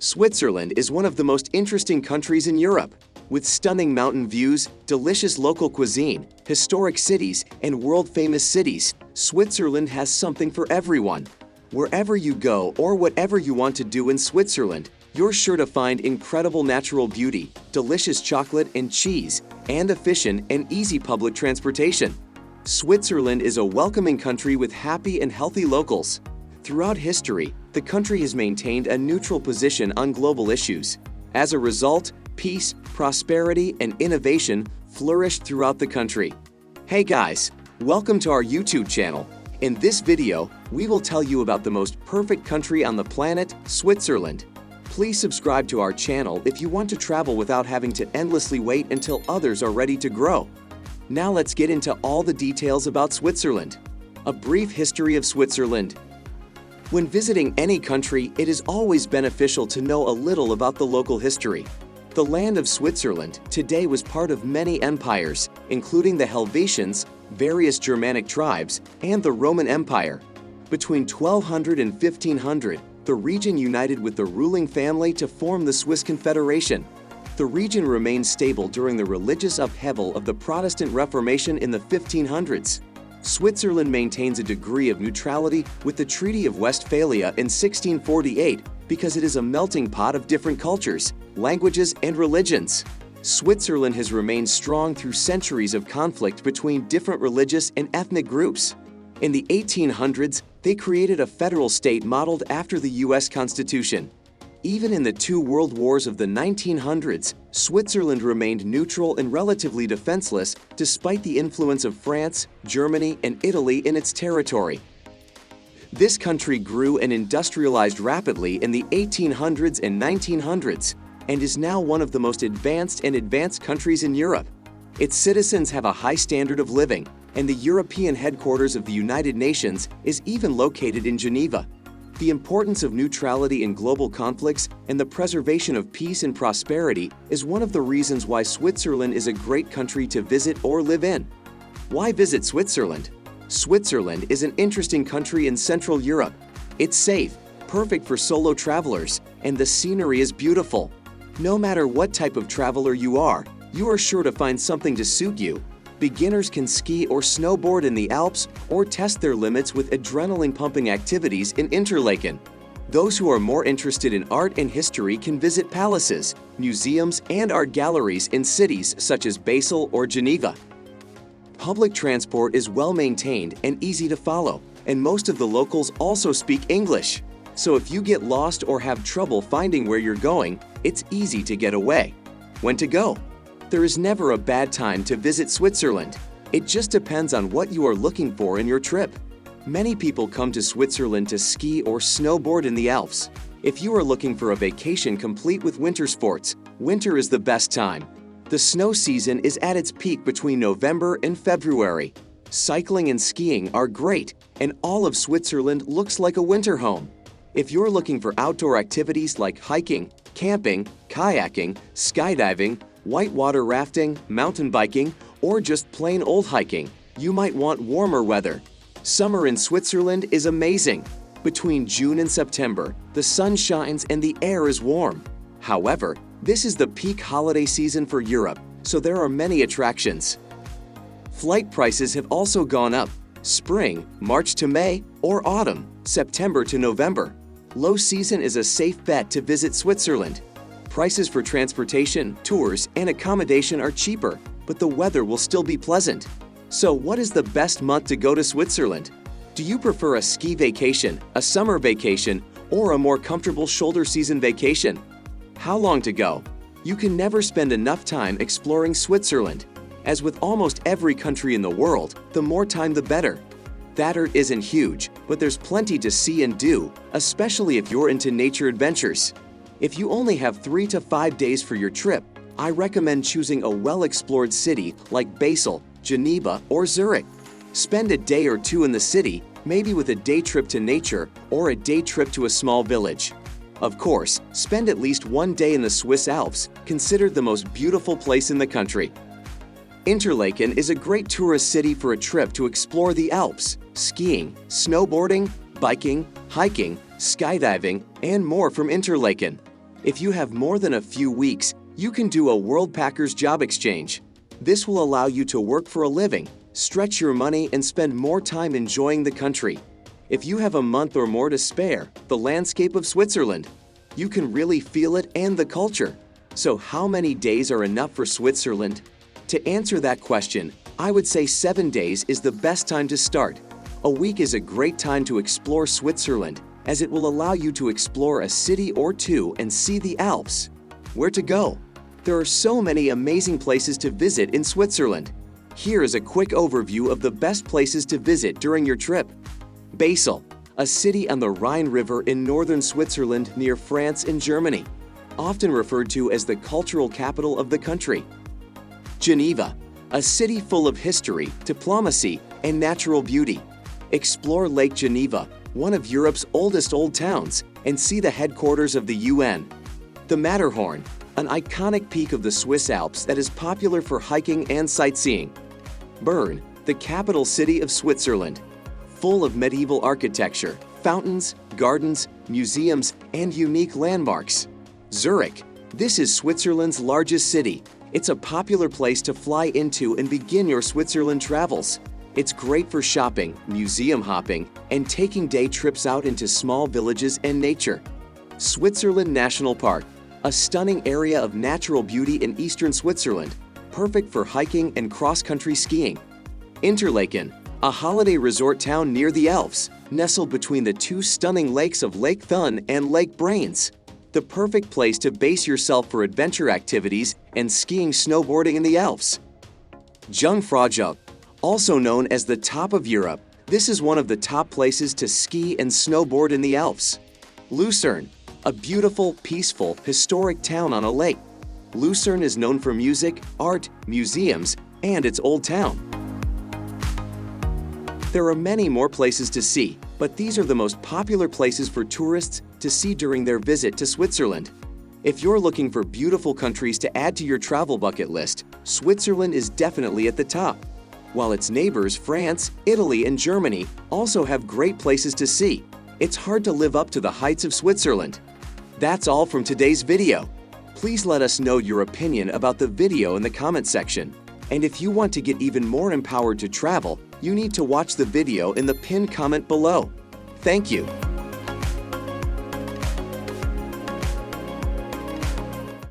Switzerland is one of the most interesting countries in Europe. With stunning mountain views, delicious local cuisine, historic cities, and world-famous cities, Switzerland has something for everyone. Wherever you go or whatever you want to do in Switzerland, you're sure to find incredible natural beauty, delicious chocolate and cheese, and efficient and easy public transportation. Switzerland is a welcoming country with happy and healthy locals. Throughout history, the country has maintained a neutral position on global issues. As a result, peace, prosperity, and innovation flourished throughout the country. Hey guys, welcome to our YouTube channel. In this video, we will tell you about the most perfect country on the planet, Switzerland. Please subscribe to our channel if you want to travel without having to endlessly wait until others are ready to grow. Now let's get into all the details about Switzerland. A brief history of Switzerland. When visiting any country, it is always beneficial to know a little about the local history. The land of Switzerland today was part of many empires, including the Helvetians, various Germanic tribes, and the Roman Empire. Between 1200 and 1500, the region united with the ruling family to form the Swiss Confederation. The region remained stable during the religious upheaval of the Protestant Reformation in the 1500s. Switzerland maintains a degree of neutrality with the Treaty of Westphalia in 1648 because it is a melting pot of different cultures, languages, and religions. Switzerland has remained strong through centuries of conflict between different religious and ethnic groups. In the 1800s, they created a federal state modeled after the U.S. Constitution. Even in the two world wars of the 1900s, Switzerland remained neutral and relatively defenseless despite the influence of France, Germany, and Italy in its territory. This country grew and industrialized rapidly in the 1800s and 1900s and is now one of the most advanced countries in Europe. Its citizens have a high standard of living, and the European headquarters of the United Nations is even located in Geneva. The importance of neutrality in global conflicts and the preservation of peace and prosperity is one of the reasons why Switzerland is a great country to visit or live in. Why visit Switzerland? Switzerland is an interesting country in Central Europe. It's safe, perfect for solo travelers, and the scenery is beautiful. No matter what type of traveler you are sure to find something to suit you. Beginners can ski or snowboard in the Alps or test their limits with adrenaline-pumping activities in Interlaken. Those who are more interested in art and history can visit palaces, museums, and art galleries in cities such as Basel or Geneva. Public transport is well maintained and easy to follow, and most of the locals also speak English. So if you get lost or have trouble finding where you're going, it's easy to get away. When to go? There is never a bad time to visit Switzerland. It just depends on what you are looking for in your trip. Many people come to Switzerland to ski or snowboard in the Alps. If you are looking for a vacation complete with winter sports, winter is the best time. The snow season is at its peak between November and February. Cycling and skiing are great, and all of Switzerland looks like a winter home. If you're looking for outdoor activities like hiking, camping, kayaking, skydiving, whitewater rafting, mountain biking, or just plain old hiking, you might want warmer weather. Summer in Switzerland is amazing. Between June and September, the sun shines and the air is warm. However, this is the peak holiday season for Europe, so there are many attractions. Flight prices have also gone up. Spring, March to May, or autumn, September to November. Low season is a safe bet to visit Switzerland. Prices for transportation, tours, and accommodation are cheaper, but the weather will still be pleasant. So what is the best month to go to Switzerland? Do you prefer a ski vacation, a summer vacation, or a more comfortable shoulder season vacation? How long to go? You can never spend enough time exploring Switzerland. As with almost every country in the world, the more time the better. That isn't huge, but there's plenty to see and do, especially if you're into nature adventures. If you only have 3 to 5 days for your trip, I recommend choosing a well-explored city like Basel, Geneva, or Zurich. Spend a day or two in the city, maybe with a day trip to nature or a day trip to a small village. Of course, spend at least 1 day in the Swiss Alps, considered the most beautiful place in the country. Interlaken is a great tourist city for a trip to explore the Alps, skiing, snowboarding, biking, hiking, skydiving, and more from Interlaken. If you have more than a few weeks, you can do a Worldpackers job exchange. This will allow you to work for a living, stretch your money, and spend more time enjoying the country. If you have a month or more to spare, the landscape of Switzerland, you can really feel it and the culture. So how many days are enough for Switzerland? To answer that question, I would say 7 days is the best time to start. A week is a great time to explore Switzerland, as it will allow you to explore a city or two and see the Alps. Where to go? There are so many amazing places to visit in Switzerland. Here is a quick overview of the best places to visit during your trip. Basel, a city on the Rhine River in northern Switzerland near France and Germany, often referred to as the cultural capital of the country. Geneva, a city full of history, diplomacy, and natural beauty. Explore Lake Geneva, one of Europe's oldest old towns, and see the headquarters of the UN. The Matterhorn, an iconic peak of the Swiss Alps that is popular for hiking and sightseeing. Bern, the capital city of Switzerland, full of medieval architecture, fountains, gardens, museums, and unique landmarks. Zurich, this is Switzerland's largest city. It's a popular place to fly into and begin your Switzerland travels. It's great for shopping, museum hopping, and taking day trips out into small villages and nature. Switzerland National Park, a stunning area of natural beauty in eastern Switzerland, perfect for hiking and cross-country skiing. Interlaken, a holiday resort town near the Alps, nestled between the two stunning lakes of Lake Thun and Lake Brains. The perfect place to base yourself for adventure activities and skiing snowboarding in the Alps. Jungfraujoch, also known as the top of Europe, this is one of the top places to ski and snowboard in the Alps. Lucerne, a beautiful, peaceful, historic town on a lake. Lucerne is known for music, art, museums, and its old town. There are many more places to see, but these are the most popular places for tourists to see during their visit to Switzerland. If you're looking for beautiful countries to add to your travel bucket list, Switzerland is definitely at the top. While its neighbors France, Italy, and Germany also have great places to see, it's hard to live up to the heights of Switzerland. That's all from today's video. Please let us know your opinion about the video in the comment section. And if you want to get even more empowered to travel, you need to watch the video in the pinned comment below. Thank you.